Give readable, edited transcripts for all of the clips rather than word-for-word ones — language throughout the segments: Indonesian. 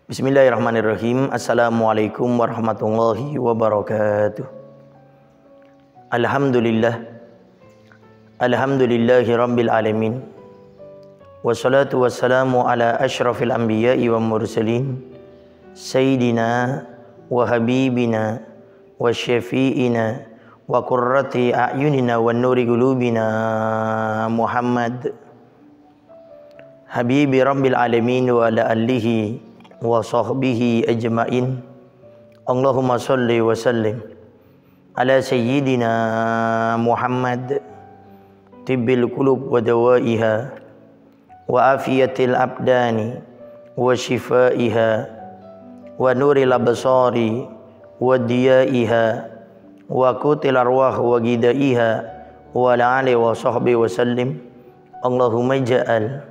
Bismillahirrahmanirrahim. Assalamualaikum warahmatullahi wabarakatuh. Alhamdulillahi rabbil alamin. Wassalatu wassalamu ala asyrafil anbiya'i wa mursalin. Sayyidina wa habibina wa syafi'ina wa qurrati a'yunina wa nuri qulubina Muhammad habibi rabbil alamin wa ala alihi wa sahbihi ajma'in. Allahumma salli wa sallim ala sayyidina Muhammad tibbil qulub wa dawaiha wa afiyatil abdani wa shifaiha wa nuril absari wa diyaiha wa kutil arwah wa gidaiha wa ala alihi wa sahbihi wa sallim. Allahumma ja'al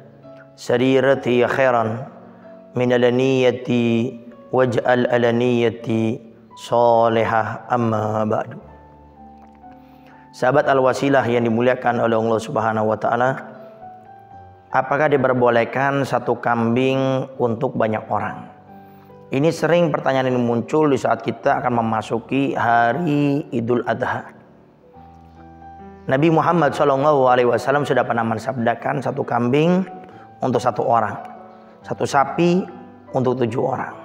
sarirati khairan min alaniyati waj'al alaniyati salihah, amma ba'du. Sahabat Al-Wasilah yang dimuliakan oleh Allah Subhanahu wa taala, apakah diperbolehkan satu kambing untuk banyak orang? Ini sering pertanyaan ini muncul di saat kita akan memasuki hari Idul Adha. Nabi Muhammad SAW sudah pernah mensabdakan satu kambing untuk satu orang, satu sapi untuk 7 orang.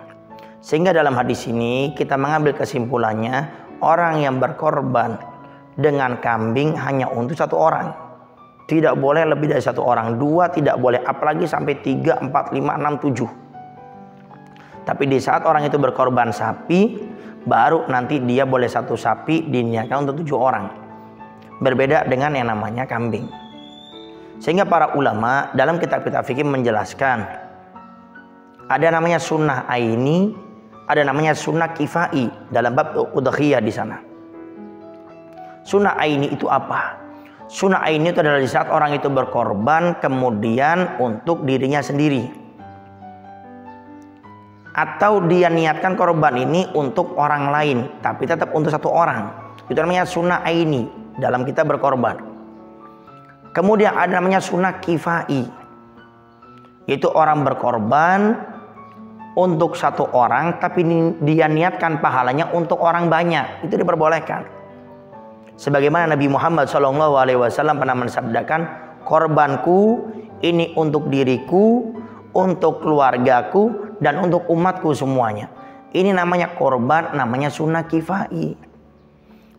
Sehingga dalam hadis ini kita mengambil kesimpulannya, orang yang berkorban dengan kambing hanya untuk 1 orang. Tidak boleh lebih dari 1 orang, 2 tidak boleh, apalagi sampai 3, 4, 5, 6, 7. Tapi di saat orang itu berkorban sapi, baru nanti dia boleh 1 sapi diniatkan untuk 7 orang. Berbeda dengan yang namanya kambing. Sehingga para ulama dalam kitab-kitab fikih menjelaskan, ada namanya sunnah aini, ada namanya sunnah kifai dalam bab udhiyah di sana. Sunnah aini itu apa? Sunnah aini itu adalah di saat orang itu berkorban kemudian untuk dirinya sendiri, atau dia niatkan korban ini untuk orang lain tapi tetap untuk 1 orang. Itu namanya sunnah aini dalam kita berkorban. Kemudian ada namanya sunnah kifai, yaitu orang berkorban untuk 1 orang tapi dia niatkan pahalanya untuk orang banyak. Itu diperbolehkan. Sebagaimana Nabi Muhammad SAW pernah mensabdakan, korbanku ini untuk diriku, untuk keluargaku, dan untuk umatku semuanya. Ini namanya korban, namanya sunnah kifai.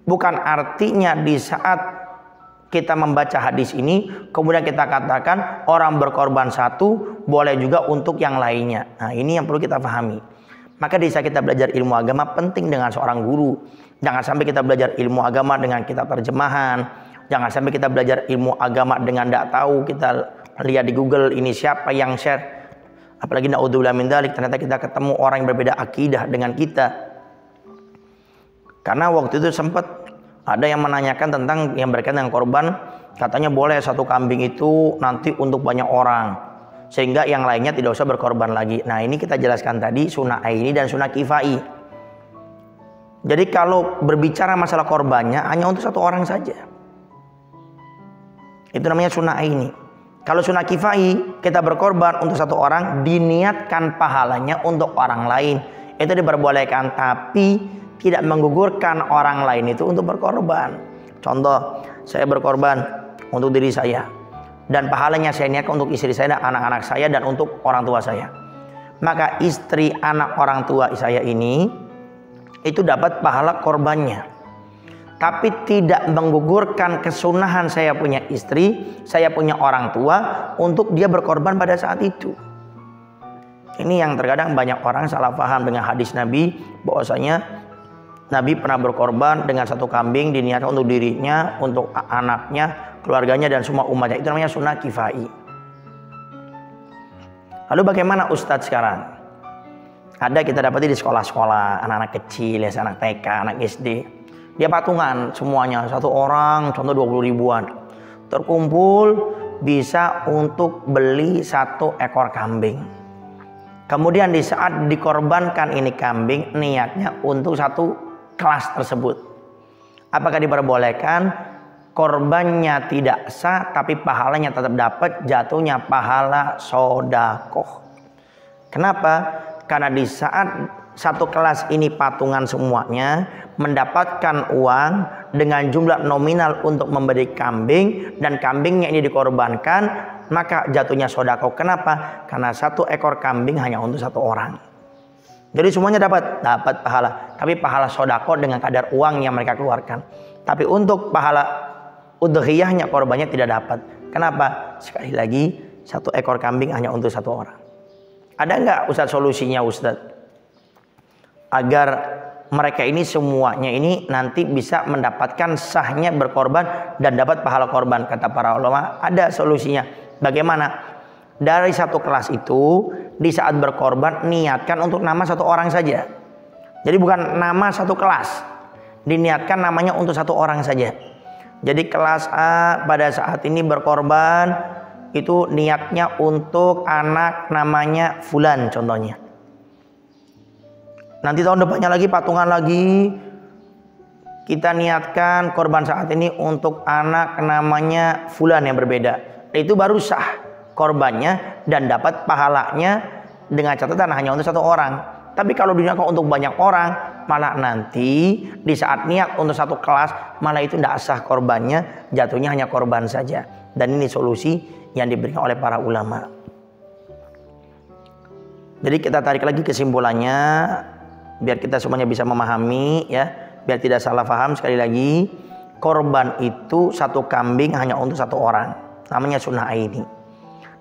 Bukan artinya di saat kita membaca hadis ini kemudian kita katakan orang berkorban 1 boleh juga untuk yang lainnya. Nah, ini yang perlu kita pahami. Maka di saat kita belajar ilmu agama penting dengan seorang guru. Jangan sampai kita belajar ilmu agama dengan kitab terjemahan. Jangan sampai kita belajar ilmu agama dengan tidak tahu, kita lihat di Google ini siapa yang share. Apalagi naudzubillah min dzalik, ternyata kita ketemu orang yang berbeda akidah dengan kita. Karena waktu itu sempat ada yang menanyakan tentang yang berkaitan dengan korban, katanya boleh 1 kambing itu nanti untuk banyak orang, sehingga yang lainnya tidak usah berkorban lagi. Nah, ini kita jelaskan tadi sunnah aini dan sunnah kifai. Jadi kalau berbicara masalah korbannya hanya untuk 1 orang saja, itu namanya sunnah aini. Kalau sunnah kifai, kita berkorban untuk 1 orang, diniatkan pahalanya untuk orang lain, itu diperbolehkan, tapi tidak menggugurkan orang lain itu untuk berkorban. Contoh, saya berkorban untuk diri saya, dan pahalanya saya niatkan untuk istri saya dan anak-anak saya dan untuk orang tua saya. Maka istri, anak, orang tua saya ini itu dapat pahala korbannya, tapi tidak menggugurkan kesunahan saya punya istri, saya punya orang tua untuk dia berkorban pada saat itu. Ini yang terkadang banyak orang salah paham dengan hadis Nabi, bahwasanya Nabi pernah berkorban dengan 1 kambing diniatkan untuk dirinya, untuk anaknya, keluarganya, dan semua umatnya. Itu namanya sunnah kifai. Lalu bagaimana Ustadz sekarang? Ada kita dapati di sekolah-sekolah, anak-anak kecil, ya, anak TK, anak SD. Dia patungan semuanya, 1 orang contoh 20 ribuan terkumpul bisa untuk beli 1 ekor kambing. Kemudian di saat dikorbankan ini kambing, niatnya untuk 1 kelas tersebut. Apakah diperbolehkan? korbannya tidak sah tapi pahalanya tetap dapat, jatuhnya pahala sodakoh. Kenapa? Karena di saat satu kelas ini patungan semuanya mendapatkan uang dengan jumlah nominal untuk memberi kambing dan kambingnya ini dikorbankan, maka jatuhnya sodakoh. Kenapa? Karena satu ekor kambing hanya untuk satu orang. Jadi semuanya dapat pahala, tapi pahala sodakoh dengan kadar uang yang mereka keluarkan. Tapi untuk pahala udhiyahnya, korbannya tidak dapat. Kenapa? Sekali lagi, satu ekor kambing hanya untuk satu orang. Ada nggak Ustadz solusinya Ustadz? Agar mereka ini semuanya ini nanti bisa mendapatkan sahnya berkorban dan dapat pahala korban. Kata para ulama, ada solusinya. Bagaimana? Dari satu kelas itu, di saat berkorban, niatkan untuk nama satu orang saja. Jadi bukan nama satu kelas. Diniatkan namanya untuk satu orang saja. Jadi kelas A pada saat ini berkorban, itu niatnya untuk anak namanya Fulan contohnya. Nanti tahun depannya lagi patungan lagi, kita niatkan korban saat ini untuk anak namanya Fulan yang berbeda. Itu baru sah korbannya dan dapat pahalanya dengan catatan hanya untuk satu orang. Tapi kalau diniatkan untuk banyak orang, malah nanti di saat niat untuk satu kelas, malah itu tidak sah korbannya, jatuhnya hanya korban saja. Dan ini solusi yang diberikan oleh para ulama. Jadi kita tarik lagi kesimpulannya, biar kita semuanya bisa memahami ya, biar tidak salah paham. Sekali lagi, korban itu satu kambing hanya untuk satu orang, namanya sunnah aini.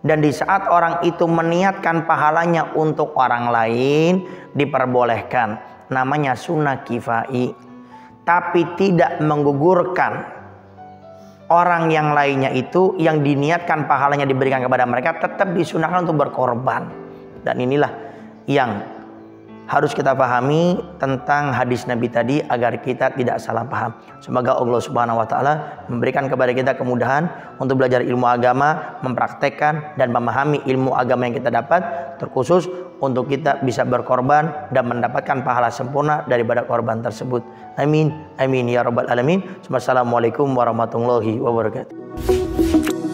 Dan di saat orang itu meniatkan pahalanya untuk orang lain, diperbolehkan, namanya sunnah kifai. Tapi tidak menggugurkan orang yang lainnya itu, yang diniatkan pahalanya diberikan kepada mereka, tetap disunahkan untuk berkorban. Dan inilah yang harus kita pahami tentang hadis Nabi tadi agar kita tidak salah paham. Semoga Allah Subhanahu wa taala memberikan kepada kita kemudahan untuk belajar ilmu agama, mempraktekkan dan memahami ilmu agama yang kita dapat, terkhusus untuk kita bisa berkorban dan mendapatkan pahala sempurna daripada korban tersebut. Amin. Amin ya rabbal alamin. Wassalamualaikum warahmatullahi wabarakatuh.